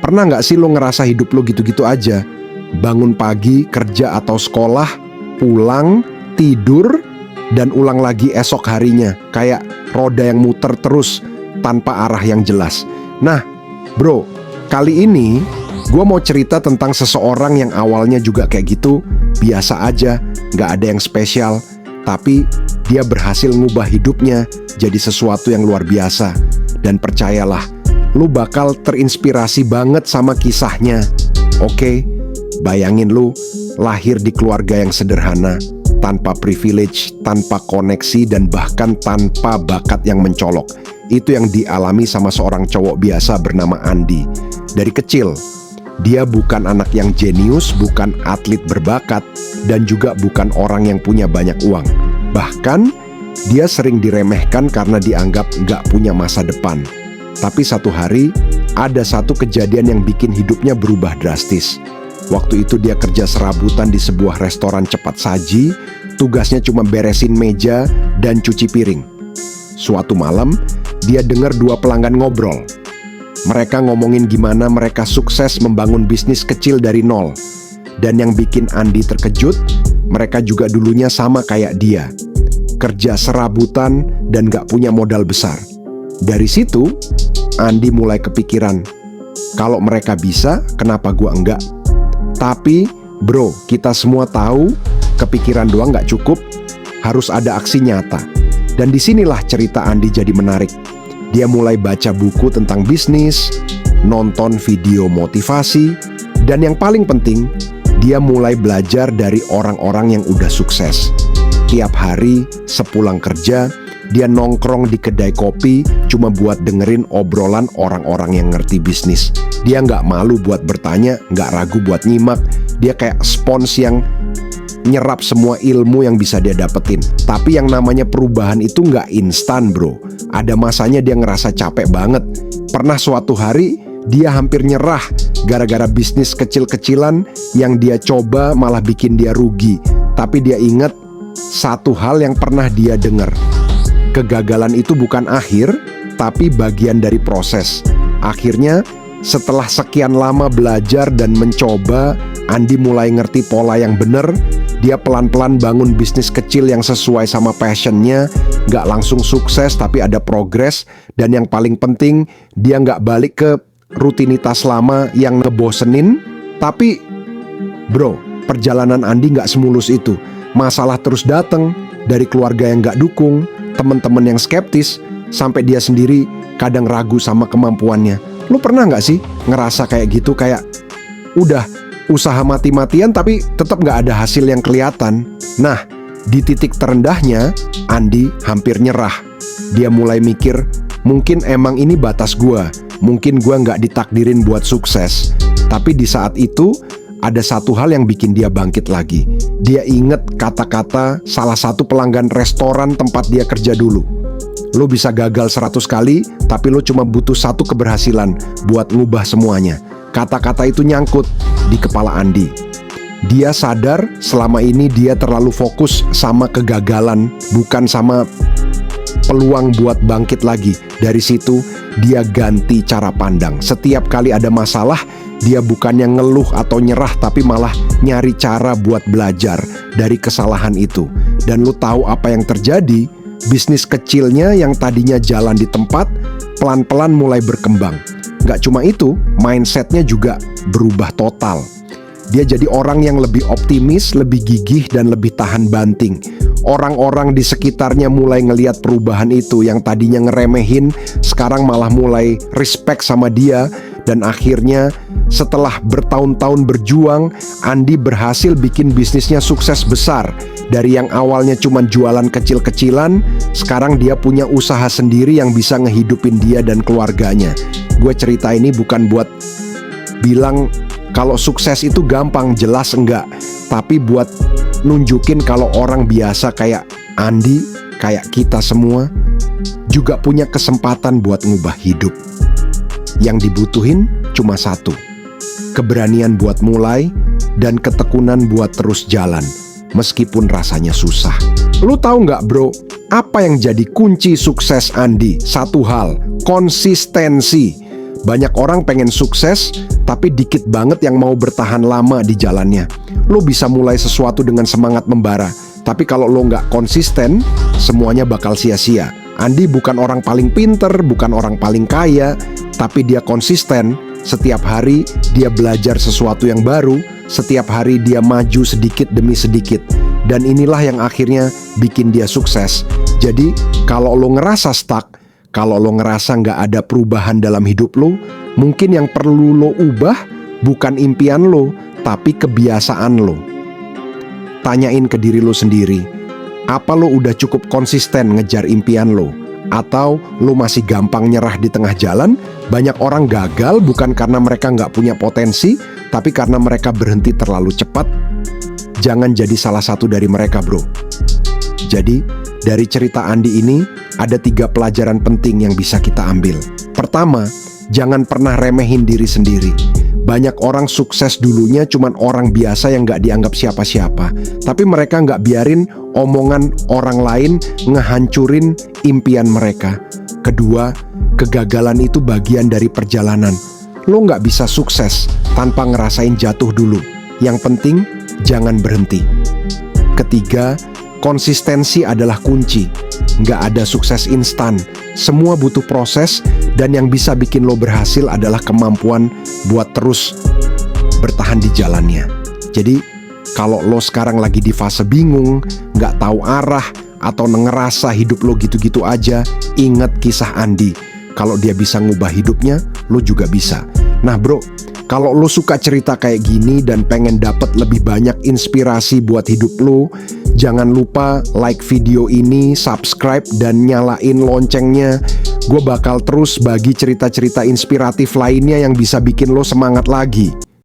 Pernah nggak sih lo ngerasa hidup lo gitu-gitu aja? Bangun pagi, kerja atau sekolah, pulang, tidur, dan ulang lagi esok harinya. Kayak roda yang muter terus tanpa arah yang jelas. Nah, bro, kali ini gue mau cerita tentang seseorang yang awalnya juga kayak gitu, biasa aja, nggak ada yang spesial. Tapi dia berhasil ngubah hidupnya jadi sesuatu yang luar biasa. Dan percayalah, lu bakal terinspirasi banget sama kisahnya. Oke? Bayangin lu lahir di keluarga yang sederhana, tanpa privilege, tanpa koneksi, dan bahkan tanpa bakat yang mencolok. Itu yang dialami sama seorang cowok biasa bernama Andi. Dari kecil, dia bukan anak yang jenius, bukan atlet berbakat, dan juga bukan orang yang punya banyak uang. Bahkan, dia sering diremehkan karena dianggap nggak punya masa depan. Tapi satu hari, ada satu kejadian yang bikin hidupnya berubah drastis. Waktu itu dia kerja serabutan di sebuah restoran cepat saji, tugasnya cuma beresin meja dan cuci piring. Suatu malam, dia dengar dua pelanggan ngobrol. Mereka ngomongin gimana mereka sukses membangun bisnis kecil dari nol. Dan yang bikin Andi terkejut, mereka juga dulunya sama kayak dia. Kerja serabutan dan gak punya modal besar. Dari situ, Andi mulai kepikiran, kalau mereka bisa, kenapa gua enggak? Tapi, bro, kita semua tahu kepikiran doang gak cukup, harus ada aksi nyata. Dan disinilah cerita Andi jadi menarik. Dia mulai baca buku tentang bisnis, nonton video motivasi, dan yang paling penting, dia mulai belajar dari orang-orang yang udah sukses. Tiap hari, sepulang kerja, dia nongkrong di kedai kopi cuma buat dengerin obrolan orang-orang yang ngerti bisnis. Dia nggak malu buat bertanya, nggak ragu buat nyimak. Dia kayak spons yang nyerap semua ilmu yang bisa dia dapetin. Tapi yang namanya perubahan itu nggak instan, bro. Ada masanya dia ngerasa capek banget. Pernah suatu hari dia hampir nyerah gara-gara bisnis kecil-kecilan yang dia coba malah bikin dia rugi. Tapi dia ingat satu hal yang pernah dia dengar. Kegagalan itu bukan akhir, tapi bagian dari proses. Akhirnya, setelah sekian lama belajar dan mencoba, Andi mulai ngerti pola yang benar. Dia pelan-pelan bangun bisnis kecil yang sesuai sama passionnya. Gak langsung sukses, tapi ada progres. Dan yang paling penting, dia gak balik ke rutinitas lama yang ngebosenin. Tapi, bro, perjalanan Andi gak semulus itu. Masalah terus datang, dari keluarga yang gak dukung, teman-teman yang skeptis, sampai dia sendiri kadang ragu sama kemampuannya. Lu pernah gak sih ngerasa kayak gitu? Kayak udah usaha mati-matian tapi tetap gak ada hasil yang kelihatan. Nah, di titik terendahnya, Andi hampir nyerah. Dia mulai mikir, mungkin emang ini batas gua. Mungkin gua gak ditakdirin buat sukses. Tapi di saat itu, ada satu hal yang bikin dia bangkit lagi. Dia inget kata-kata salah satu pelanggan restoran tempat dia kerja dulu. Lo bisa gagal 100 kali, tapi lo cuma butuh satu keberhasilan buat ngubah semuanya. Kata-kata itu nyangkut di kepala Andi. Dia sadar selama ini dia terlalu fokus sama kegagalan, bukan sama peluang buat bangkit lagi. Dari situ, dia ganti cara pandang. Setiap kali ada masalah, dia bukannya ngeluh atau nyerah, tapi malah nyari cara buat belajar dari kesalahan itu. Dan lu tahu apa yang terjadi? Bisnis kecilnya yang tadinya jalan di tempat, pelan-pelan mulai berkembang. Gak cuma itu, mindsetnya juga berubah total. Dia jadi orang yang lebih optimis, lebih gigih, dan lebih tahan banting. Orang-orang di sekitarnya mulai ngelihat perubahan itu. Yang tadinya ngeremehin, sekarang malah mulai respect sama dia. Dan akhirnya setelah bertahun-tahun berjuang, Andi berhasil bikin bisnisnya sukses besar. Dari yang awalnya cuma jualan kecil-kecilan, sekarang dia punya usaha sendiri yang bisa ngehidupin dia dan keluarganya. Gue cerita ini bukan buat bilang kalau sukses itu gampang, jelas enggak. Tapi buat nunjukin kalau orang biasa kayak Andi, kayak kita semua, juga punya kesempatan buat ngubah hidup. Yang dibutuhin cuma satu, keberanian buat mulai dan ketekunan buat terus jalan, meskipun rasanya susah. Lu tahu nggak, bro, apa yang jadi kunci sukses Andi? Satu hal, konsistensi. Banyak orang pengen sukses, tapi dikit banget yang mau bertahan lama di jalannya. Lo bisa mulai sesuatu dengan semangat membara, tapi kalau lo nggak konsisten, semuanya bakal sia-sia. Andi bukan orang paling pinter, bukan orang paling kaya, tapi dia konsisten. Setiap hari dia belajar sesuatu yang baru, setiap hari dia maju sedikit demi sedikit. Dan inilah yang akhirnya bikin dia sukses. Jadi kalau lo ngerasa stuck, kalau lo ngerasa nggak ada perubahan dalam hidup lo, mungkin yang perlu lo ubah bukan impian lo, tapi kebiasaan lo. Tanyain ke diri lo sendiri, apa lo udah cukup konsisten ngejar impian lo? Atau lo masih gampang nyerah di tengah jalan? Banyak orang gagal bukan karena mereka nggak punya potensi, tapi karena mereka berhenti terlalu cepat. Jangan jadi salah satu dari mereka, bro. Jadi, dari cerita Andi ini, ada 3 pelajaran penting yang bisa kita ambil. Pertama, jangan pernah remehin diri sendiri. Banyak orang sukses dulunya cuman orang biasa yang gak dianggap siapa-siapa. Tapi mereka gak biarin omongan orang lain ngehancurin impian mereka. Kedua, kegagalan itu bagian dari perjalanan. Lo gak bisa sukses tanpa ngerasain jatuh dulu. Yang penting, jangan berhenti. Ketiga, konsistensi adalah kunci. Nggak ada sukses instan. Semua butuh proses, dan yang bisa bikin lo berhasil adalah kemampuan buat terus bertahan di jalannya. Jadi, kalau lo sekarang lagi di fase bingung, nggak tahu arah, atau ngerasa hidup lo gitu-gitu aja, ingat kisah Andi. Kalau dia bisa ngubah hidupnya, lo juga bisa. Nah bro, kalau lo suka cerita kayak gini dan pengen dapet lebih banyak inspirasi buat hidup lo, jangan lupa like video ini, subscribe, dan nyalain loncengnya. Gue bakal terus bagi cerita-cerita inspiratif lainnya yang bisa bikin lo semangat lagi.